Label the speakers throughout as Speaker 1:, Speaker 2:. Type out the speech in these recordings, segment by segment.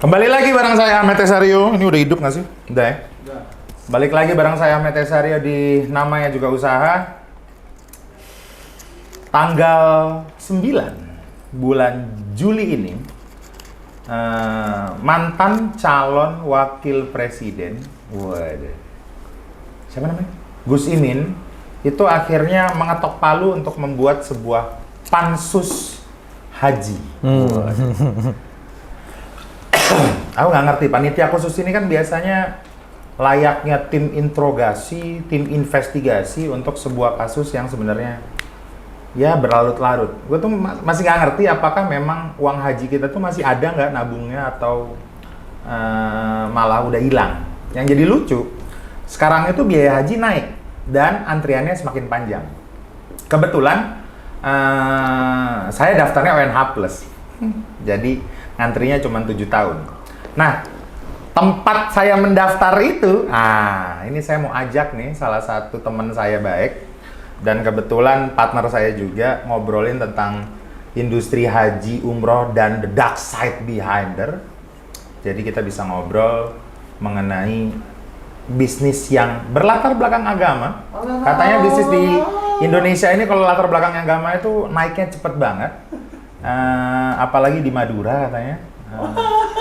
Speaker 1: Kembali lagi bareng saya Ahmed Tesario. Ini udah hidup nggak sih? Udah ya?
Speaker 2: Udah.
Speaker 1: Balik lagi bareng saya Ahmed Tesario di Namanya Juga Usaha. Tanggal 9 bulan Juli ini, mantan calon wakil presiden, siapa namanya? Gus Imin, itu akhirnya mengetok palu untuk membuat sebuah pansus haji. Aku nggak ngerti, panitia khusus ini kan biasanya layaknya tim interogasi, tim investigasi untuk sebuah kasus yang sebenarnya ya berlarut-larut. Gue tuh masih nggak ngerti apakah memang uang haji kita tuh masih ada nggak nabungnya atau malah udah hilang. Yang jadi lucu, sekarang itu biaya haji naik dan antriannya semakin panjang. Kebetulan saya daftarnya ONH+. Jadi ngantrinya cuma 7 tahun. Nah, tempat saya mendaftar itu, ini saya mau ajak nih salah satu teman saya baik, dan kebetulan partner saya juga ngobrolin tentang industri haji, umroh, dan the dark side behind her. Jadi kita bisa ngobrol mengenai bisnis yang berlatar belakang agama. Katanya bisnis di Indonesia ini kalau latar belakang agama itu naiknya cepet banget. Apalagi di Madura katanya.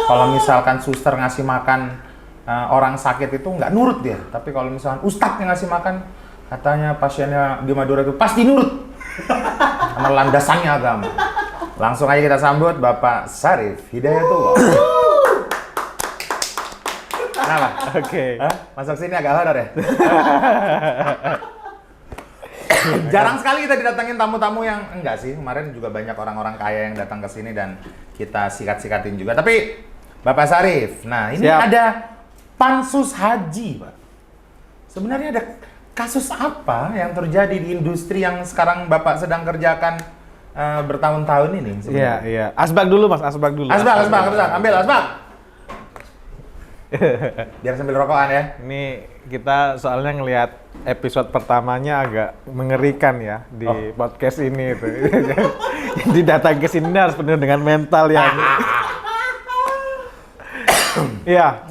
Speaker 1: Kalau misalkan suster ngasih makan orang sakit itu nggak nurut dia. Tapi kalau misalkan ustadz yang ngasih makan, katanya pasiennya di Madura itu pasti nurut. Karena landasannya agama. Langsung aja kita sambut Bapak Syarif Hidayatullah. Kenapa?
Speaker 2: Oke.
Speaker 1: Masuk sini agak horor ya? Jarang sekali kita didatengin tamu-tamu yang enggak sih. Kemarin juga banyak orang-orang kaya yang datang ke sini dan kita sikat-sikatin juga. Tapi Bapak Syarif, nah ini ada pansus haji, Pak. Sebenarnya ada kasus apa yang terjadi di industri yang sekarang Bapak sedang kerjakan bertahun-tahun ini?
Speaker 2: Iya. Asbak dulu, Mas. Asbak dulu.
Speaker 1: Asbak. Ambil asbak. Biar sambil rokokan ya.
Speaker 2: Ini kita soalnya ngelihat episode pertamanya agak mengerikan ya di podcast ini itu. Jadi datang ke sini harus penuh dengan mental yang Iya,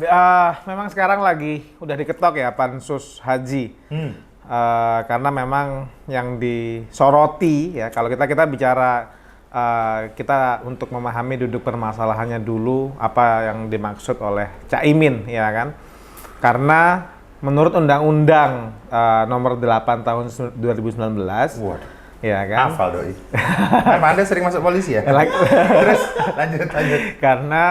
Speaker 2: memang sekarang lagi udah diketok ya pansus haji. Karena memang yang disoroti ya, kalau kita bicara kita untuk memahami duduk permasalahannya dulu apa yang dimaksud oleh Caimin ya kan. Karena menurut Undang-Undang nomor 8 tahun 2019 ya kan.
Speaker 1: Hafal doi. Emang Anda sering masuk polisi ya? Terus lanjut.
Speaker 2: Karena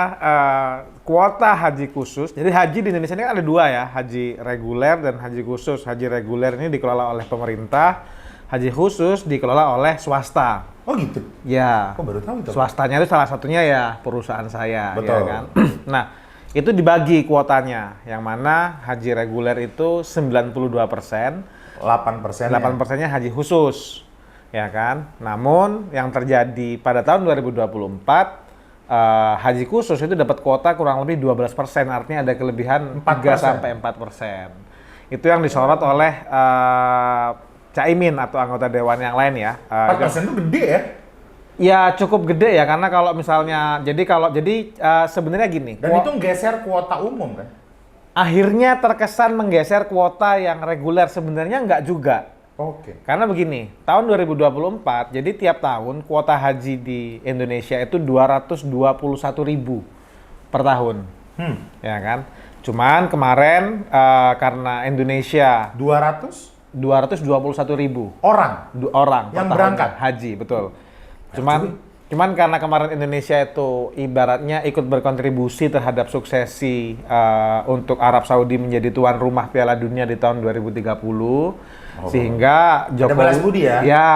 Speaker 2: kuota haji khusus, jadi haji di Indonesia ini kan ada dua ya, haji reguler dan haji khusus. Haji reguler ini dikelola oleh pemerintah, haji khusus dikelola oleh swasta.
Speaker 1: Oh gitu?
Speaker 2: Ya.
Speaker 1: Kok baru tahu itu?
Speaker 2: Swastanya itu salah satunya ya perusahaan saya.
Speaker 1: Betul.
Speaker 2: Ya kan? Nah, itu dibagi kuotanya, yang mana haji reguler itu 92%, 8%-nya haji khusus. Ya kan? Namun yang terjadi pada tahun 2024, haji khusus itu dapat kuota kurang lebih 12%, artinya ada kelebihan 3-4%. Itu yang disorot oleh Caimin atau anggota dewan yang lain ya.
Speaker 1: 4% itu gede ya?
Speaker 2: Ya cukup gede ya, karena kalau misalnya, sebenarnya gini.
Speaker 1: Dan itu nggeser kuota umum kan?
Speaker 2: Akhirnya terkesan menggeser kuota yang reguler, sebenarnya enggak juga.
Speaker 1: Oke.
Speaker 2: Karena begini, tahun 2024, jadi tiap tahun kuota haji di Indonesia itu 221.000 per tahun. Ya kan? Cuman kemarin karena Indonesia 221.000 orang
Speaker 1: yang
Speaker 2: per
Speaker 1: berangkat
Speaker 2: haji, betul. Cuman karena kemarin Indonesia itu ibaratnya ikut berkontribusi terhadap suksesi untuk Arab Saudi menjadi tuan rumah Piala Dunia di tahun 2030. Sehingga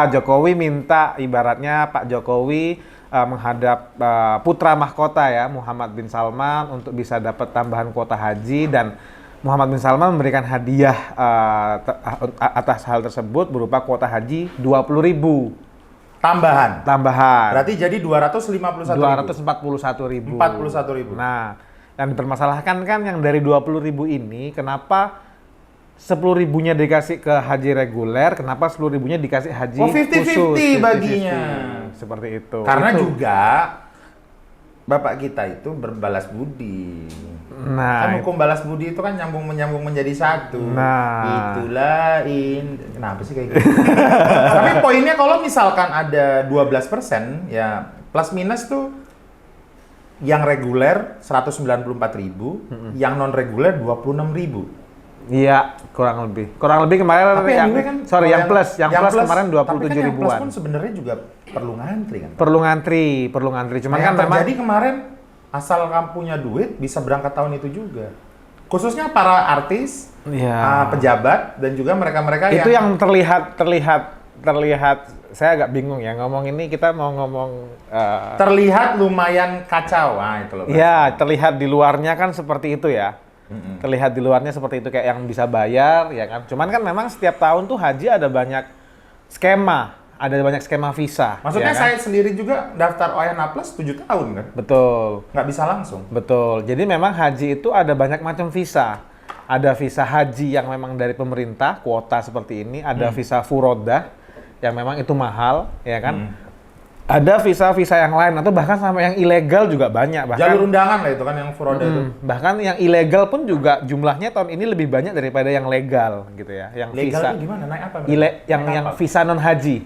Speaker 2: Jokowi minta, ibaratnya Pak Jokowi menghadap putra mahkota ya Muhammad bin Salman untuk bisa dapat tambahan kuota haji, dan Muhammad bin Salman memberikan hadiah atas hal tersebut berupa kuota haji 20.000
Speaker 1: tambahan.
Speaker 2: Berarti
Speaker 1: jadi 241.000.
Speaker 2: 241.000. Nah, yang dipermasalahkan kan yang dari 20.000 ini, kenapa 10.000-nya dikasih ke haji reguler, kenapa 10.000-nya dikasih haji khusus?
Speaker 1: 50-50 baginya.
Speaker 2: Seperti itu.
Speaker 1: Karena juga bapak kita itu berbalas budi.
Speaker 2: Nah,
Speaker 1: Kan hukum balas budi itu kan nyambung menyambung menjadi satu.
Speaker 2: Nah.
Speaker 1: Itulah kenapa sih kayak gitu? Tapi poinnya kalau misalkan ada 12%, ya plus minus tuh yang reguler 194.000, yang non reguler 26.000.
Speaker 2: iya, kurang lebih. Kurang lebih kemarin
Speaker 1: Tapi
Speaker 2: yang
Speaker 1: anyway kan
Speaker 2: sorry, yang plus kemarin
Speaker 1: tapi
Speaker 2: 27
Speaker 1: kan yang plus
Speaker 2: ribuan.
Speaker 1: pun sebenarnya juga perlu ngantri kan.
Speaker 2: Perlu ngantri. Cuman
Speaker 1: Yang
Speaker 2: kan memang
Speaker 1: terjadi kemarin, asal kamu punya duit bisa berangkat tahun itu juga. Khususnya para artis,
Speaker 2: Iya.
Speaker 1: pejabat dan juga mereka-mereka
Speaker 2: itu yang terlihat saya agak bingung ya ngomong ini, kita mau ngomong
Speaker 1: terlihat lumayan kacau. Itu loh.
Speaker 2: ya terlihat di luarnya kan seperti itu ya. Terlihat di luarnya seperti itu, kayak yang bisa bayar ya kan. Cuman kan memang setiap tahun tuh haji ada banyak skema visa.
Speaker 1: Maksudnya
Speaker 2: ya kan?
Speaker 1: saya sendiri juga daftar OYNA Plus 7 tahun kan?
Speaker 2: Betul.
Speaker 1: Nggak bisa langsung.
Speaker 2: Betul. Jadi memang haji itu ada banyak macam visa. Ada visa haji yang memang dari pemerintah, kuota seperti ini. Ada visa furodah yang memang itu mahal, ya kan? Ada visa-visa yang lain atau bahkan sampai yang ilegal juga banyak. Bahkan
Speaker 1: Jalur undangan lah itu kan yang furodah itu.
Speaker 2: bahkan yang ilegal pun juga jumlahnya tahun ini lebih banyak daripada yang legal gitu ya. Yang
Speaker 1: Legal
Speaker 2: visa
Speaker 1: itu gimana? Naik apa?
Speaker 2: yang visa non haji.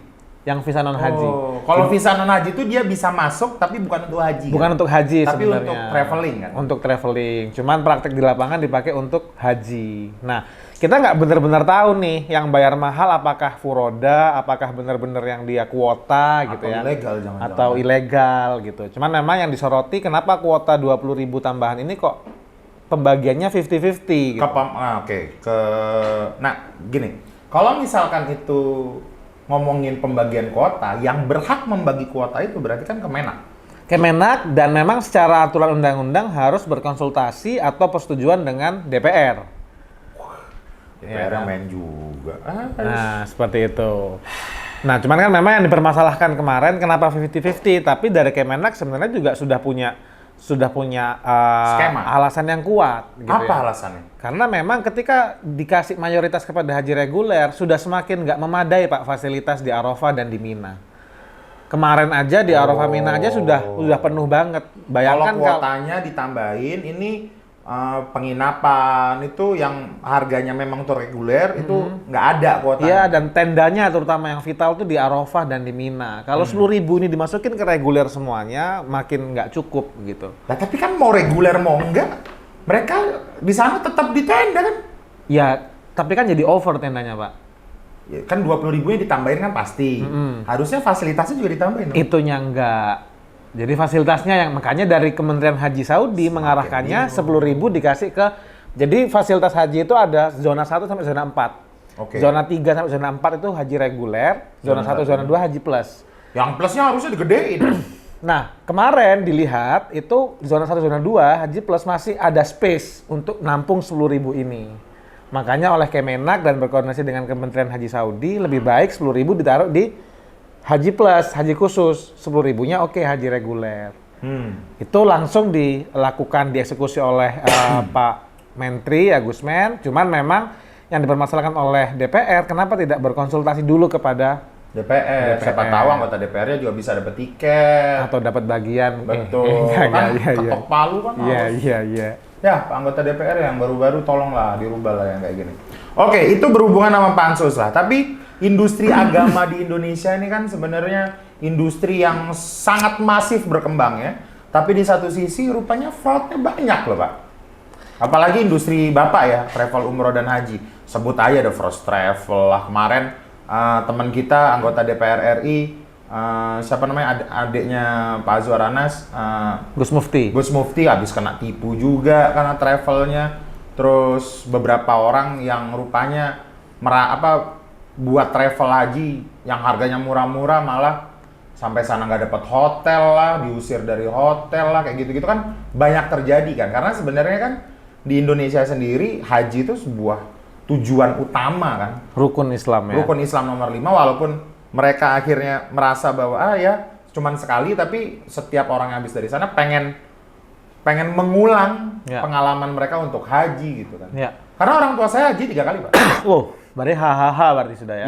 Speaker 2: Yang visa non haji.
Speaker 1: Kalau visa non haji itu dia bisa masuk tapi bukan untuk haji.
Speaker 2: Bukan
Speaker 1: kan?
Speaker 2: untuk haji
Speaker 1: Tapi
Speaker 2: sebenarnya.
Speaker 1: untuk traveling kan?
Speaker 2: Untuk traveling. Cuman praktek di lapangan dipakai untuk haji. Nah, kita nggak benar-benar tahu nih yang bayar mahal apakah furoda, apakah benar-benar yang dia kuota gitu
Speaker 1: Atau
Speaker 2: ya.
Speaker 1: ilegal, jangan-jangan.
Speaker 2: Atau ilegal gitu. Cuman memang yang disoroti kenapa kuota 20.000 tambahan ini kok pembagiannya 50-50 gitu.
Speaker 1: Nah, gini. Kalau misalkan itu ngomongin pembagian kuota, yang berhak membagi kuota itu berarti kan
Speaker 2: Kemenak, dan memang secara aturan undang-undang harus berkonsultasi atau persetujuan dengan DPR.
Speaker 1: DPR
Speaker 2: Ya,
Speaker 1: main juga.
Speaker 2: Nah, seperti itu. Nah, cuman kan memang yang dipermasalahkan kemarin kenapa 50-50, tapi dari Kemenak sebenarnya juga sudah punya
Speaker 1: Skema.
Speaker 2: alasan yang kuat gitu
Speaker 1: Apa
Speaker 2: ya.
Speaker 1: alasannya?
Speaker 2: Karena memang ketika dikasih mayoritas kepada haji reguler sudah semakin nggak memadai Pak fasilitas di Arafah dan di Mina. Kemarin aja di Arafah Mina aja sudah penuh banget. Bayangkan
Speaker 1: Kalau kuotanya ditambahin, ini penginapan itu yang harganya memang untuk reguler itu nggak ada kuotanya.
Speaker 2: iya, dan tendanya terutama yang vital tuh di Arafah dan di Mina. Kalau 10.000 ini dimasukin ke reguler semuanya makin nggak cukup gitu.
Speaker 1: Nah, tapi kan mau reguler mau enggak, mereka di sana tetap di tenda kan?
Speaker 2: Ya, tapi kan jadi over tendanya, Pak.
Speaker 1: Ya, kan 20.000-nya ditambahin kan pasti. Harusnya fasilitasnya juga ditambahin. dong.
Speaker 2: Itunya enggak. Jadi fasilitasnya yang makanya dari Kementerian Haji Saudi mengarahkannya 10.000 dikasih ke, jadi fasilitas haji itu ada zona 1 sampai zona 4.
Speaker 1: Oke.
Speaker 2: Zona 3 sampai zona 4 itu haji reguler, zona 1 zona 2 haji plus.
Speaker 1: Yang plusnya harusnya digedein.
Speaker 2: Nah, kemarin dilihat itu zona 1 zona 2 haji plus masih ada space untuk nampung 10.000 ini. Makanya oleh Kemenak dan berkoordinasi dengan Kementerian Haji Saudi lebih baik 10.000 ditaruh di haji plus, haji khusus, 10.000-nya oke, haji reguler. Itu langsung dilakukan, dieksekusi oleh Pak Menteri Agus Men. Cuman memang yang dipermasalahkan oleh DPR, kenapa tidak berkonsultasi dulu kepada
Speaker 1: DPR. Siapa tahu anggota DPR-nya juga bisa dapat tiket.
Speaker 2: atau dapat bagian.
Speaker 1: Betul. Kan ketok palu kan harus.
Speaker 2: Iya.
Speaker 1: Ya, Pak anggota DPR yang baru-baru tolonglah dirubah lah yang kayak gini. Oke, itu berhubungan sama pansus lah. Tapi industri agama di Indonesia ini kan sebenarnya industri yang sangat masif berkembang ya. Tapi di satu sisi rupanya fraudnya banyak loh Pak. Apalagi industri Bapak ya, travel umroh dan haji. Sebut aja ada First Travel lah. Kemarin teman kita anggota DPR RI, siapa namanya adiknya Pak Azwar Anas,
Speaker 2: Gus Mufti
Speaker 1: habis kena tipu juga karena travelnya. Terus beberapa orang yang rupanya buat travel haji yang harganya murah-murah malah sampai sana nggak dapat hotel lah, diusir dari hotel lah, kayak gitu-gitu kan banyak terjadi kan. Karena sebenarnya kan di Indonesia sendiri haji itu sebuah tujuan utama kan.
Speaker 2: Rukun Islam ya.
Speaker 1: Rukun Islam nomor 5, walaupun mereka akhirnya merasa bahwa ya cuman sekali, tapi setiap orang yang habis dari sana pengen mengulang pengalaman mereka untuk haji gitu kan.
Speaker 2: Ya.
Speaker 1: Karena orang tua saya haji 3 kali Pak.
Speaker 2: Wow, berarti berarti sudah ya.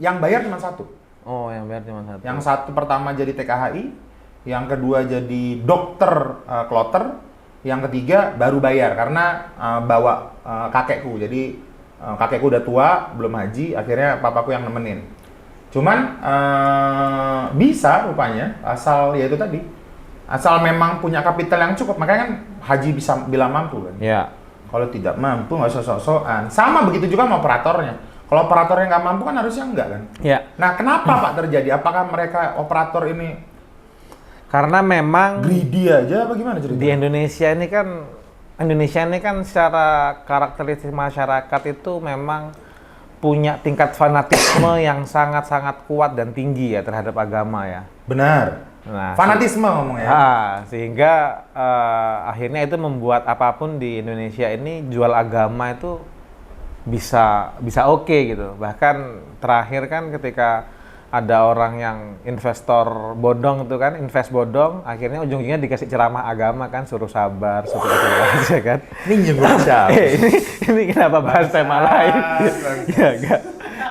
Speaker 1: Yang bayar cuma satu.
Speaker 2: Oh, yang bayar cuma satu.
Speaker 1: Yang satu pertama jadi TKHI, yang kedua jadi dokter kloter, yang ketiga baru bayar karena bawa kakekku. Jadi kakekku udah tua, belum haji, akhirnya papaku yang nemenin. Cuman bisa rupanya, asal ya itu tadi, asal memang punya kapital yang cukup. Makanya kan haji bisa bilang mampu kan.
Speaker 2: Ya.
Speaker 1: Kalau tidak mampu nggak usah sok-sokan. Sama begitu juga sama operatornya. Kalau operatornya nggak mampu kan harusnya enggak kan.
Speaker 2: Ya.
Speaker 1: Nah kenapa Pak terjadi? Apakah mereka operator ini
Speaker 2: Karena memang
Speaker 1: greedy aja apa gimana ceritanya?
Speaker 2: di Indonesia ini kan secara karakteristik masyarakat itu memang punya tingkat fanatisme yang sangat-sangat kuat dan tinggi ya terhadap agama ya.
Speaker 1: Benar.
Speaker 2: Nah,
Speaker 1: Fanatisme ngomongnya.
Speaker 2: sehingga akhirnya itu membuat apapun di Indonesia ini jual agama itu bisa oke gitu. Bahkan terakhir kan ketika ada orang yang investor bodong itu kan, invest bodong, akhirnya ujung-ujungnya dikasih ceramah agama kan, suruh sabar, suruh ikhlas ya kan.
Speaker 1: Ini nyebut siapa?
Speaker 2: ini kenapa bahas tema lain? Ya enggak.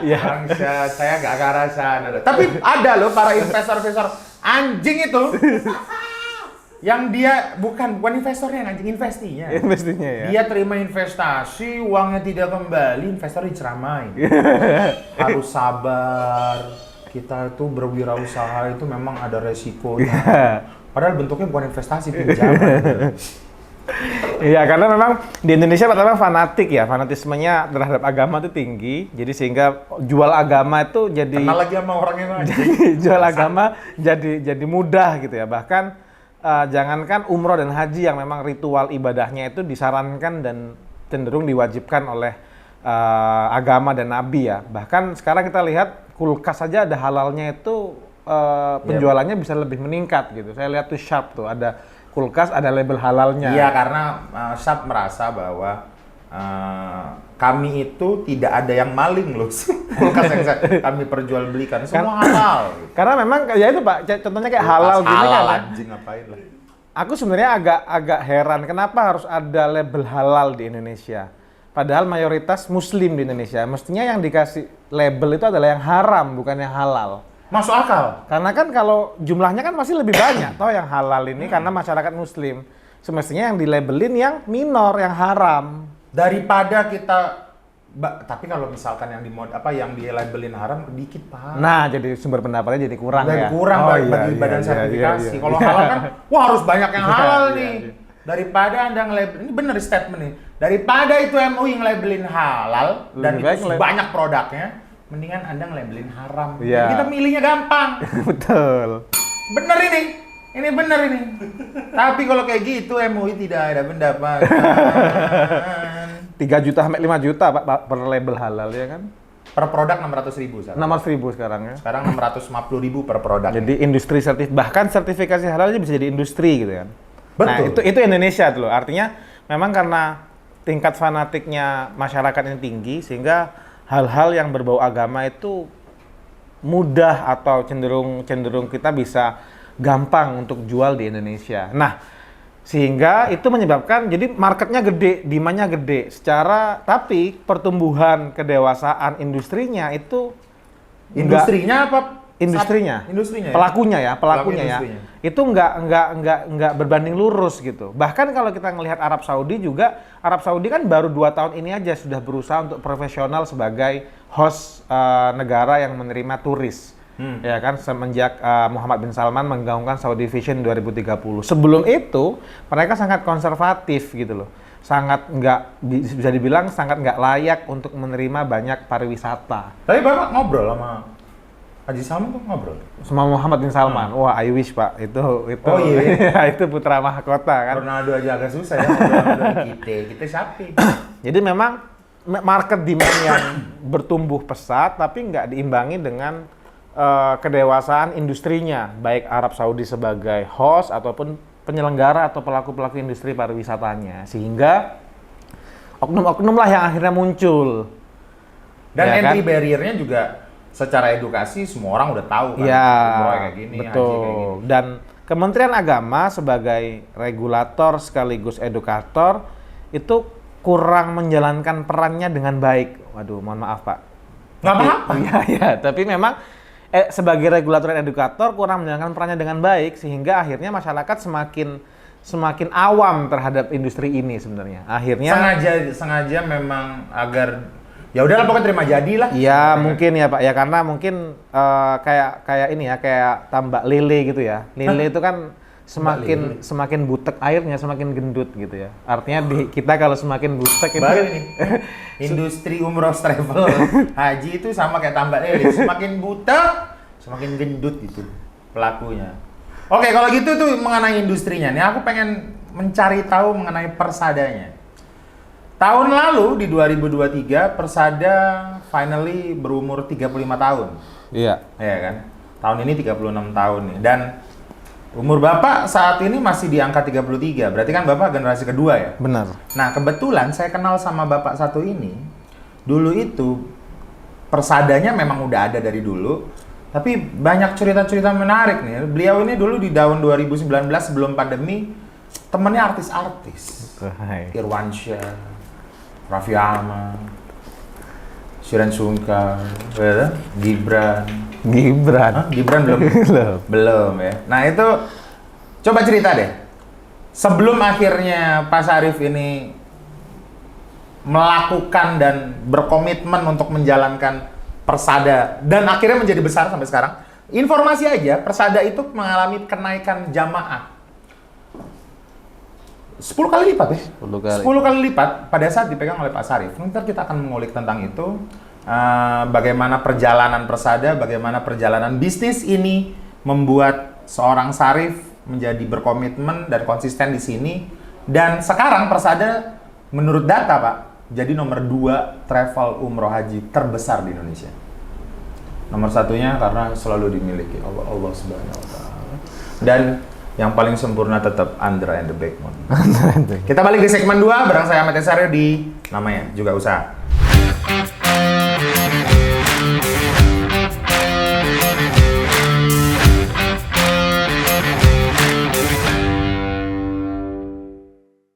Speaker 2: Ya.
Speaker 1: Bangsa, saya nggak ke arah sana. Tapi ada loh para investor-investor anjing itu. Yang dia bukan investornya yang anjing, investinya.
Speaker 2: Investinya ya.
Speaker 1: Dia terima investasi, uangnya tidak kembali, investor diceramain. Harus sabar. Kita itu berwirausaha itu memang ada resikonya. Padahal bentuknya bukan investasi, pinjaman.
Speaker 2: Iya, karena memang di Indonesia pertama fanatik ya, fanatismenya terhadap agama itu tinggi, jadi sehingga jual agama itu jadi
Speaker 1: Kenal lagi sama orangnya aja.
Speaker 2: jual agama jadi mudah gitu ya. Bahkan jangankan umroh dan haji yang memang ritual ibadahnya itu disarankan dan cenderung diwajibkan oleh agama dan nabi ya. Bahkan sekarang kita lihat kulkas saja ada halalnya itu penjualannya bisa lebih meningkat gitu. Saya lihat tuh Sharp tuh ada kulkas ada label halalnya.
Speaker 1: Iya, karena Sharp merasa bahwa kami itu tidak ada yang maling loh. Kulkas yang kami perjualbelikan semua halal.
Speaker 2: Karena memang ya itu Pak, contohnya kayak halal gini
Speaker 1: halal
Speaker 2: kan.
Speaker 1: anjing ngapain lah.
Speaker 2: Aku sebenarnya agak heran kenapa harus ada label halal di Indonesia. Padahal mayoritas muslim di Indonesia. Mestinya yang dikasih label itu adalah yang haram, bukan yang halal.
Speaker 1: Masuk akal.
Speaker 2: Karena kan kalau jumlahnya kan masih lebih banyak toh yang halal ini karena masyarakat muslim. Semestinya yang dilabelin yang minor, yang haram.
Speaker 1: Daripada kita tapi kalau misalkan yang yang dilabelin haram dikit, Pak.
Speaker 2: Nah, jadi sumber pendapatnya jadi kurang ya.
Speaker 1: Kurang bagi badan sertifikasi. Kalau halal kan wah harus banyak yang halal nih. Daripada Anda nge-label, ini bener statement nih. Daripada itu MUI nge-labelin halal dan itu banyak produknya, mendingan Anda nge-labelin haram.
Speaker 2: Jadi
Speaker 1: kita milihnya gampang.
Speaker 2: Betul.
Speaker 1: Bener ini. Ini bener ini. Tapi kalau kayak gitu MUI tidak ada pendapatan.
Speaker 2: 3 juta sampai 5 juta Pak per label halal ya kan?
Speaker 1: Per produk 600.000 sekarang.
Speaker 2: 600.000 sekarang ya.
Speaker 1: Sekarang 650.000 per produk.
Speaker 2: Jadi industri bahkan sertifikasi halal bisa jadi industri gitu kan.
Speaker 1: Betul.
Speaker 2: Nah, itu Indonesia tuh loh. Artinya memang karena tingkat fanatiknya masyarakat ini tinggi sehingga hal-hal yang berbau agama itu mudah atau cenderung kita bisa gampang untuk jual di Indonesia. Nah, sehingga itu menyebabkan jadi marketnya gede, demand-nya gede. Tapi pertumbuhan kedewasaan industrinya itu Industrinya, pelakunya ya. Itu nggak berbanding lurus gitu. Bahkan kalau kita ngelihat Arab Saudi juga, Arab Saudi kan baru 2 tahun ini aja sudah berusaha untuk profesional sebagai host negara yang menerima turis. Ya kan, semenjak Muhammad bin Salman menggaungkan Saudi Vision 2030. Sebelum itu, mereka sangat konservatif gitu loh. Bisa dibilang sangat nggak layak untuk menerima banyak pariwisata.
Speaker 1: Tapi Bapak ngobrol sama Haji Salman tuh ngobrol?
Speaker 2: Sama Muhammad bin Salman. Wah, I wish Pak. Itu.
Speaker 1: Oh iya.
Speaker 2: Itu putra mahkota kan.
Speaker 1: Ronaldo aja agak susah ya ngobrol kita siapa?
Speaker 2: Jadi memang market demand yang bertumbuh pesat tapi nggak diimbangi dengan kedewasaan industrinya, baik Arab Saudi sebagai host ataupun penyelenggara atau pelaku-pelaku industri pariwisatanya, sehingga oknum-oknum lah yang akhirnya muncul.
Speaker 1: Dan
Speaker 2: ya
Speaker 1: entry
Speaker 2: kan?
Speaker 1: barrier-nya juga secara edukasi semua orang udah tahu kan.
Speaker 2: Ya,
Speaker 1: kayak gini,
Speaker 2: betul.
Speaker 1: haji kayak gini.
Speaker 2: Dan Kementerian Agama sebagai regulator sekaligus edukator itu kurang menjalankan perannya dengan baik. Waduh, mohon maaf Pak.
Speaker 1: Nggak apa-apa.
Speaker 2: Ya, tapi memang sebagai regulator dan edukator kurang menjalankan perannya dengan baik, sehingga akhirnya masyarakat semakin awam terhadap industri ini sebenarnya. Akhirnya
Speaker 1: sengaja memang agar ya udahlah pokoknya terima jadi lah.
Speaker 2: Iya, mungkin ya Pak. Ya karena mungkin kayak ini ya, kayak tambak lele gitu ya. Lele itu kan semakin butek airnya, semakin gendut gitu ya. Artinya kita kalau semakin butek itu
Speaker 1: baru ini industri umroh travel haji itu sama kayak tambak lele, semakin butek semakin gendut gitu pelakunya. Oke, kalau gitu tuh mengenai industrinya nih, aku pengen mencari tahu mengenai Persadanya. Tahun lalu di 2023 Persada finally berumur 35 tahun.
Speaker 2: Iya.
Speaker 1: Iya kan? Tahun ini 36 tahun nih. Dan umur Bapak saat ini masih di angka 33. Berarti kan Bapak generasi kedua ya?
Speaker 2: Benar.
Speaker 1: Nah, kebetulan saya kenal sama Bapak satu ini. Dulu itu Persadanya memang udah ada dari dulu. Tapi banyak cerita-cerita menarik nih. Beliau ini dulu di tahun 2019 sebelum pandemi temennya artis-artis. Irwansyah, Raffi Ahmad, Shireen Sungkar, Gibran. Hah? Gibran belum? Belum ya. Nah itu, coba cerita deh. Sebelum akhirnya Pak Syarif ini melakukan dan berkomitmen untuk menjalankan Persada dan akhirnya menjadi besar sampai sekarang. Informasi aja, Persada itu mengalami kenaikan jamaah 10 kali lipat ya? 10 kali lipat pada saat dipegang oleh Pak Syarif. Nanti kita akan mengulik tentang itu. Bagaimana perjalanan Persada, bagaimana perjalanan bisnis ini membuat seorang Syarif menjadi berkomitmen dan konsisten di sini. Dan sekarang Persada menurut data Pak, jadi nomor 2 travel umroh haji terbesar di Indonesia. Nomor satunya karena selalu dimiliki Allah Subhanahu wa Ta'ala. Dan yang paling sempurna tetap Andra and the Backbone. Kita balik di segmen 2 bareng saya Ahmad Esaryo di namanya juga usaha.